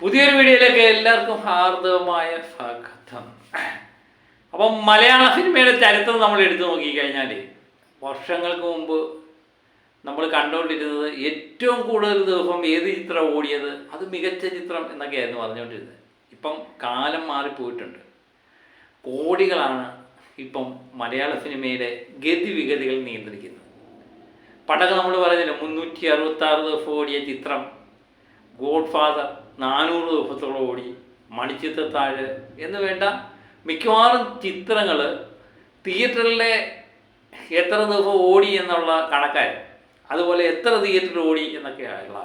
പുതിയൊരു വീഡിയോയിലേക്ക് എല്ലാവർക്കും ഹാർദവമായ സ്വാഗതം. അപ്പം മലയാള സിനിമയുടെ ചരിത്രം നമ്മൾ എടുത്തു നോക്കിക്കഴിഞ്ഞാൽ വർഷങ്ങൾക്ക് മുമ്പ് നമ്മൾ കണ്ടുകൊണ്ടിരുന്നത് ഏറ്റവും കൂടുതൽ ദിവസം ഏത് ചിത്രം ഓടിയത് അത് മികച്ച ചിത്രം എന്നൊക്കെയായിരുന്നു പറഞ്ഞുകൊണ്ടിരുന്നത്. ഇപ്പം കാലം മാറിപ്പോയിട്ടുണ്ട്. കോടികളാണ് ഇപ്പം മലയാള സിനിമയുടെ ഗതിവിഗതികൾ നിയന്ത്രിക്കുന്നത്. പണ്ടൊക്കെ നമ്മൾ പറഞ്ഞില്ല 366 ദിവസം ഓടിയ ചിത്രം ഗോഡ് ഫാദർ 400 ദിവസത്തോളം ഓടി, മണിച്ചിത്രത്താഴ് എന്ന് വേണ്ട മിക്കവാറും ചിത്രങ്ങൾ തിയേറ്ററിലെ എത്ര ദിവസം ഓടി എന്നുള്ള കണക്കായിരുന്നു. അതുപോലെ എത്ര തിയേറ്ററിൽ ഓടി എന്നൊക്കെയുള്ള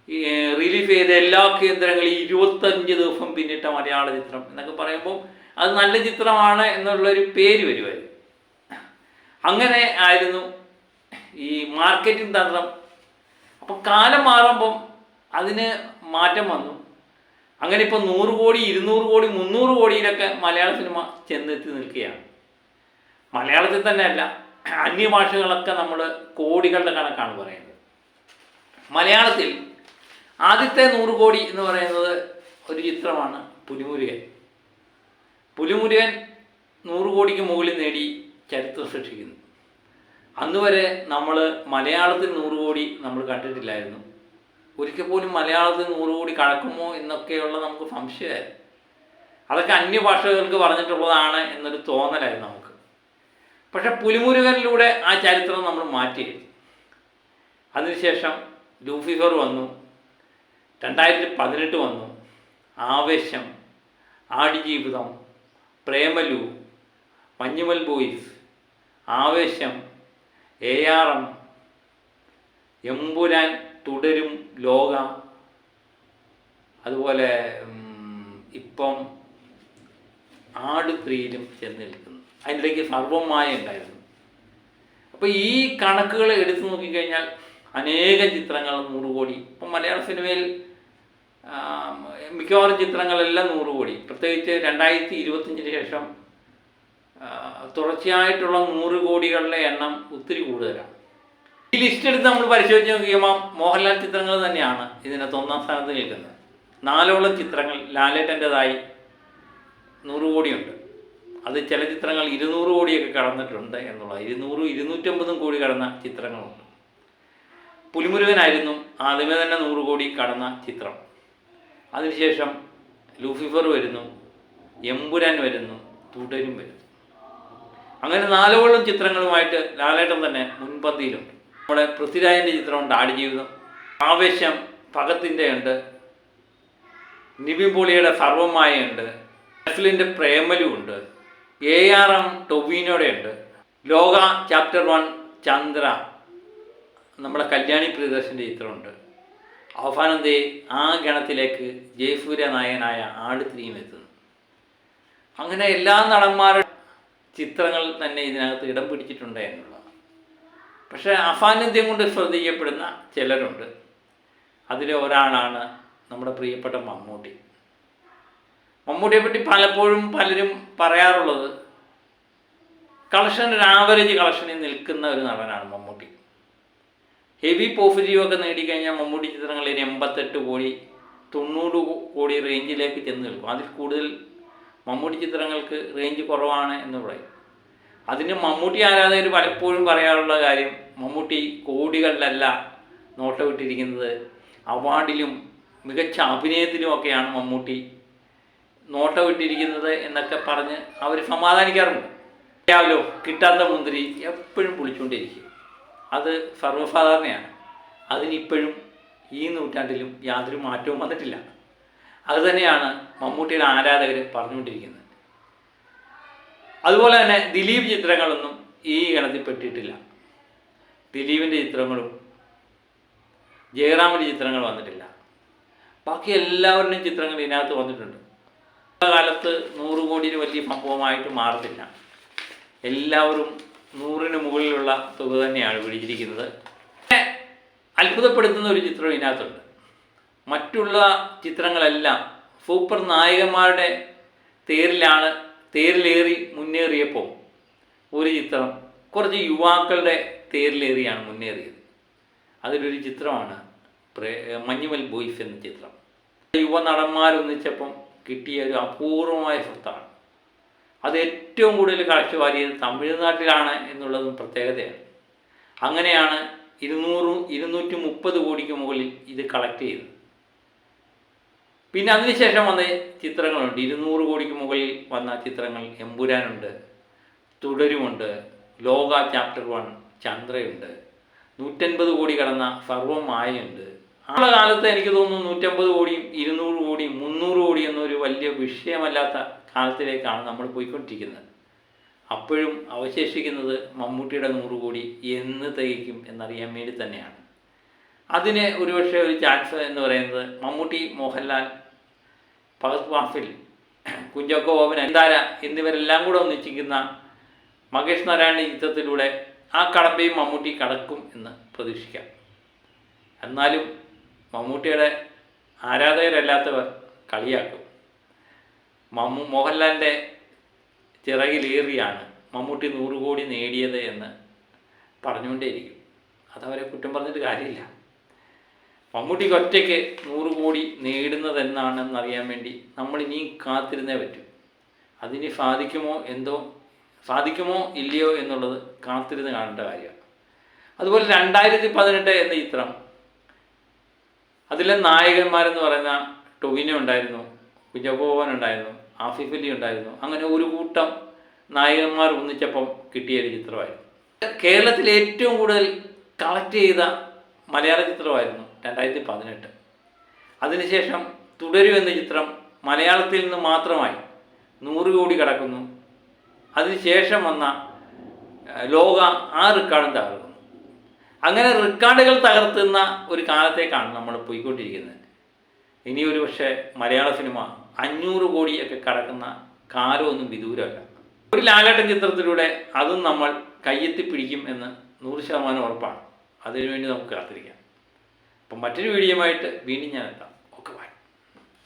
ഈ റിലീഫ് ചെയ്ത എല്ലാ കേന്ദ്രങ്ങളും 25 ദിവസം പിന്നിട്ട മലയാള ചിത്രം എന്നൊക്കെ പറയുമ്പോൾ അത് നല്ല ചിത്രമാണ് എന്നുള്ളൊരു പേര് വരുമായിരുന്നു. അങ്ങനെ ആയിരുന്നു ഈ മാർക്കറ്റിംഗ് തന്ത്രം. അപ്പോൾ കാലം മാറുമ്പം അതിന് മാറ്റം വന്നു. അങ്ങനെ ഇപ്പോൾ 100 കോടി 200 കോടി 300 കോടിയിലൊക്കെ മലയാള സിനിമ ചെന്നെത്തി നിൽക്കുകയാണ്. മലയാളത്തിൽ തന്നെയല്ല, അന്യഭാഷകളൊക്കെ നമ്മൾ കോടികളുടെ കണക്കാണ് പറയുന്നത്. മലയാളത്തിൽ ആദ്യത്തെ 100 കോടി എന്ന് പറയുന്നത് ഒരു ചിത്രമാണ് പുലിമുരുകൻ. പുലിമുരുകൻ 100 കോടിക്ക് മുകളിൽ നേടി ചരിത്രം സൃഷ്ടിക്കുന്നു. അന്നുവരെ നമ്മൾ മലയാളത്തിൽ 100 കോടി നമ്മൾ കണ്ടിട്ടില്ലായിരുന്നു. ഒരിക്കൽ പോലും മലയാളത്തിൽ 100 കോടി കടക്കുമോ എന്നൊക്കെയുള്ള നമുക്ക് സംശയമായിരുന്നു. അതൊക്കെ അന്യഭാഷകൾക്ക് പറഞ്ഞിട്ടുള്ളതാണ് എന്നൊരു തോന്നലായിരുന്നു നമുക്ക്. പക്ഷെ പുലിമുരുകനിലൂടെ ആ ചരിത്രം നമ്മൾ മാറ്റിയെഴുതി. അതിനുശേഷം ലൂസിഫർ വന്നു, 2018 വന്നു, ആവേശം, ആടുജീവിതം, പ്രേമലു, മഞ്ഞുമൽ ബോയ്സ്, ആവേശം, ARM, എമ്പുരാൻ, തുടരും, ലോക, അതുപോലെ ഇപ്പം ആട് 3യിലും ചെന്ന് നിൽക്കുന്നു. അതിനിടയ്ക്ക് സർവമായ ഉണ്ടായിരുന്നു. അപ്പോൾ ഈ കണക്കുകൾ എടുത്തു നോക്കിക്കഴിഞ്ഞാൽ അനേകം ചിത്രങ്ങൾ 100 കോടി. ഇപ്പം മലയാള സിനിമയിൽ മിക്കവാറും ചിത്രങ്ങളെല്ലാം 100 കോടി. പ്രത്യേകിച്ച് 2025 ശേഷം തുടർച്ചയായിട്ടുള്ള 100 കോടികളുടെ എണ്ണം ഒത്തിരി കൂടുതലാണ്. ഈ ലിസ്റ്റ് എടുത്ത് നമ്മൾ പരിശോധിച്ച് നോക്കിയുമ്പോൾ മോഹൻലാൽ ചിത്രങ്ങൾ തന്നെയാണ് ഇതിനകത്ത് ഒന്നാം സ്ഥാനത്ത് നിൽക്കുന്നത്. 4ഓളം ചിത്രങ്ങൾ ലാലേട്ടൻ്റെതായി 100 കോടിയുണ്ട്. അത് ചില ചിത്രങ്ങൾ 200 കോടിയൊക്കെ കടന്നിട്ടുണ്ട് എന്നുള്ളത്. 200, 250 കോടി കടന്ന ചിത്രങ്ങളുണ്ട്. പുലിമുരുകനായിരുന്നു ആദ്യമേ തന്നെ 100 കോടി കടന്ന ചിത്രം. അതിനുശേഷം ലൂസിഫർ വരുന്നു, എമ്പുരാൻ വരുന്നു, തുടരും വരുന്നു. അങ്ങനെ 4ഓളം ചിത്രങ്ങളുമായിട്ട് ലാലേട്ടൻ തന്നെ മുൻപന്തിയിലുണ്ട്. നമ്മുടെ പൃഥ്വിരാജിൻ്റെ ചിത്രമുണ്ട് ആടുജീവിതം, ആവേശം ഭഗത്തിൻ്റെ ഉണ്ട്, നിവിൻ പോളിയുടെ സർവമായുണ്ട്, നസ്ലിൻ്റെ പ്രേമലു ഉണ്ട്, ARM ടൊവിനോയുടെ ഉണ്ട്, ലോക ചാപ്റ്റർ 1 ചന്ദ്ര നമ്മുടെ കല്യാണി പ്രിയദർശൻ്റെ ചിത്രമുണ്ട്. അവസാനം ദേ ആ ഗണത്തിലേക്ക് ജയസൂര്യ നായകനായ ആട് 3 എത്തുന്നു. അങ്ങനെ എല്ലാ നടന്മാരുടെ ചിത്രങ്ങൾ തന്നെ ഇതിനകത്ത് ഇടം പിടിച്ചിട്ടുണ്ട് എന്നുള്ളതാണ്. പക്ഷേ അസാന്നിധ്യം കൊണ്ട് ശ്രദ്ധിക്കപ്പെടുന്ന ചിലരുണ്ട്. അതിലെ ഒരാളാണ് നമ്മുടെ പ്രിയപ്പെട്ട മമ്മൂട്ടി. മമ്മൂട്ടിയെ പറ്റി പലപ്പോഴും പലരും പറയാറുള്ളത് ഒരു ആവറേജ് കളക്ഷനിൽ നിൽക്കുന്ന ഒരു നടനാണ് മമ്മൂട്ടി. ഹെവി പോസിറ്റീവൊക്കെ നേടിക്കഴിഞ്ഞാൽ മമ്മൂട്ടി ചിത്രങ്ങൾ 88 കോടി 90 കോടി റേഞ്ചിലേക്ക് ചെന്ന് നിൽക്കും. അതിൽ കൂടുതൽ മമ്മൂട്ടി ചിത്രങ്ങൾക്ക് റേഞ്ച് കുറവാണ് എന്ന് പറയും. അതിന് മമ്മൂട്ടി ആരാധകർ പലപ്പോഴും പറയാറുള്ള കാര്യം, മമ്മൂട്ടി കോടികളിലല്ല നോട്ടമിട്ടിരിക്കുന്നത്, അവാർഡിലും മികച്ച അഭിനയത്തിലുമൊക്കെയാണ് മമ്മൂട്ടി നോട്ടമിട്ടിരിക്കുന്നത് എന്നൊക്കെ പറഞ്ഞ് അവർ സമാധാനിക്കാറുണ്ട്. അറിയാമല്ലോ, കിട്ടാത്ത മുന്തിരി എപ്പോഴും പൊളിച്ചുകൊണ്ടിരിക്കും. അത് സർവ്വസാധാരണയാണ്. അതിനിപ്പോഴും ഈ നൂറ്റാണ്ടിലും യാതൊരു മാറ്റവും വന്നിട്ടില്ല. അതുതന്നെയാണ് മമ്മൂട്ടിയുടെ ആരാധകർ പറഞ്ഞുകൊണ്ടിരിക്കുന്നത്. അതുപോലെ തന്നെ ദിലീപ് ചിത്രങ്ങളൊന്നും ഈ ഗണത്തിൽ പെട്ടിട്ടില്ല. ദിലീപിൻ്റെ ചിത്രങ്ങളും ജയറാമിൻ്റെ ചിത്രങ്ങൾ വന്നിട്ടില്ല. ബാക്കി എല്ലാവരുടെയും ചിത്രങ്ങൾ ഇതിനകത്ത് വന്നിട്ടുണ്ട്. കാലത്ത് 100 കോടിയിൽ വലിയ സംഭവമായിട്ട് മാറത്തില്ല. എല്ലാവരും 100ന് മുകളിലുള്ള തുക തന്നെയാണ് പിടിച്ചിരിക്കുന്നത്. അത്ഭുതപ്പെടുത്തുന്ന ഒരു ചിത്രം ഇതിനകത്തുണ്ട്. മറ്റുള്ള ചിത്രങ്ങളെല്ലാം സൂപ്പർ നായകന്മാരുടെ തേരിലേറി മുന്നേറിയപ്പോൾ ഒരു ചിത്രം കുറച്ച് യുവാക്കളുടെ തേരിലേറിയാണ് മുന്നേറിയത്. അതിലൊരു ചിത്രമാണ് മഞ്ഞുമൽ ബോയ്സ് എന്ന ചിത്രം. യുവനടന്മാരൊന്നിച്ചപ്പം കിട്ടിയ ഒരു അപൂർവമായ സ്വത്താണ്. അത് ഏറ്റവും കൂടുതൽ കളക്ട് വാരിയത് തമിഴ്നാട്ടിലാണ് എന്നുള്ളതും പ്രത്യേകതയാണ്. അങ്ങനെയാണ് 230 കോടിക്ക് മുകളിൽ ഇത് കളക്ട് ചെയ്തത്. പിന്നെ അതിനുശേഷം വന്ന ചിത്രങ്ങളുണ്ട്. 200 കോടിക്ക് മുകളിൽ വന്ന ചിത്രങ്ങൾ എമ്പുരാനുണ്ട്, തുടരുമുണ്ട്, ലോക ചാപ്റ്റർ 1 ചന്ദ്രയുണ്ട്, 150 കോടി കടന്ന സർവമായുണ്ട്. ആ കാലത്ത് എനിക്ക് തോന്നുന്നു 150 കോടിയും 200 കോടിയും 300 കോടി എന്നൊരു വലിയ വിഷയമല്ലാത്ത കാലത്തിലേക്കാണ് നമ്മൾ പോയിക്കൊണ്ടിരിക്കുന്നത്. അപ്പോഴും അവശേഷിക്കുന്നത് മമ്മൂട്ടിയുടെ 100 കോടി എന്ന് തികയ്ക്കും എന്നറിയാൻ വേണ്ടി തന്നെയാണ്. അതിന് ഒരുപക്ഷെ ഒരു ചാൻസ് എന്ന് പറയുന്നത് മമ്മൂട്ടി, മോഹൻലാൽ, ഫഹദ് ഫാസിൽ, കുഞ്ചാക്കോ ബോബൻ, നയൻതാര എന്നിവരെല്ലാം കൂടെ ഒന്നിച്ചിരിക്കുന്ന മഹേഷ് നാരായണ ചിത്രത്തിലൂടെ ആ കടമ്പയും മമ്മൂട്ടി കടക്കും എന്ന് പ്രതീക്ഷിക്കാം. എന്നാലും മമ്മൂട്ടിയുടെ ആരാധകരല്ലാത്തവർ കളിയാക്കും. മോഹൻലാലിൻ്റെ ചിറകിലേറിയാണ് മമ്മൂട്ടി 100 കോടി നേടിയത് എന്ന് പറഞ്ഞുകൊണ്ടേയിരിക്കും. അതവരെ കുറ്റം പറഞ്ഞിട്ട് കാര്യമില്ല. മമ്മൂട്ടിക്ക് ഒറ്റയ്ക്ക് 100 കോടി നേടുന്നത് എന്നാണെന്നറിയാൻ വേണ്ടി നമ്മൾ ഇനിയും കാത്തിരുന്നേ പറ്റൂ. അതിന് സാധിക്കുമോ ഇല്ലയോ എന്നുള്ളത് കാത്തിരുന്ന് കാണേണ്ട കാര്യമാണ്. അതുപോലെ 2018 എന്ന ചിത്രം, അതിലെ നായകന്മാരെന്ന് പറയുന്ന ടൊവിനോ ഉണ്ടായിരുന്നു, കുഞ്ചാക്കോ ബോബൻ ഉണ്ടായിരുന്നു, ആസിഫ് അലി ഉണ്ടായിരുന്നു. അങ്ങനെ ഒരു കൂട്ടം നായകന്മാർ ഒന്നിച്ചപ്പം കിട്ടിയൊരു ചിത്രമായിരുന്നു. കേരളത്തിൽ ഏറ്റവും കൂടുതൽ കളക്ട് ചെയ്ത മലയാള ചിത്രമായിരുന്നു 2018. അതിനുശേഷം തുടരും എന്ന ചിത്രം മലയാളത്തിൽ നിന്ന് മാത്രമായി 100 കോടി കടക്കുന്നു. അതിനുശേഷം വന്ന ലോക ആ റെക്കോർഡും തകർക്കുന്നു. അങ്ങനെ റെക്കോർഡുകൾ തകർത്തുന്ന ഒരു കാലത്തേക്കാണ് നമ്മൾ പോയിക്കൊണ്ടിരിക്കുന്നത്. ഇനി ഒരു പക്ഷേ മലയാള സിനിമ 500 കോടിയൊക്കെ കടക്കുന്ന കാലമൊന്നും വിദൂരമല്ല. ഒരു ലാലേട്ടൻ ചിത്രത്തിലൂടെ അതും നമ്മൾ കയ്യെത്തിപ്പിടിക്കും എന്ന് 100% ഉറപ്പാണ്. അതിനുവേണ്ടി നമുക്ക് കാത്തിരിക്കാം. അപ്പം മറ്റൊരു വീഡിയോയുമായിട്ട് വീണ്ടും ഞാൻ എത്താം.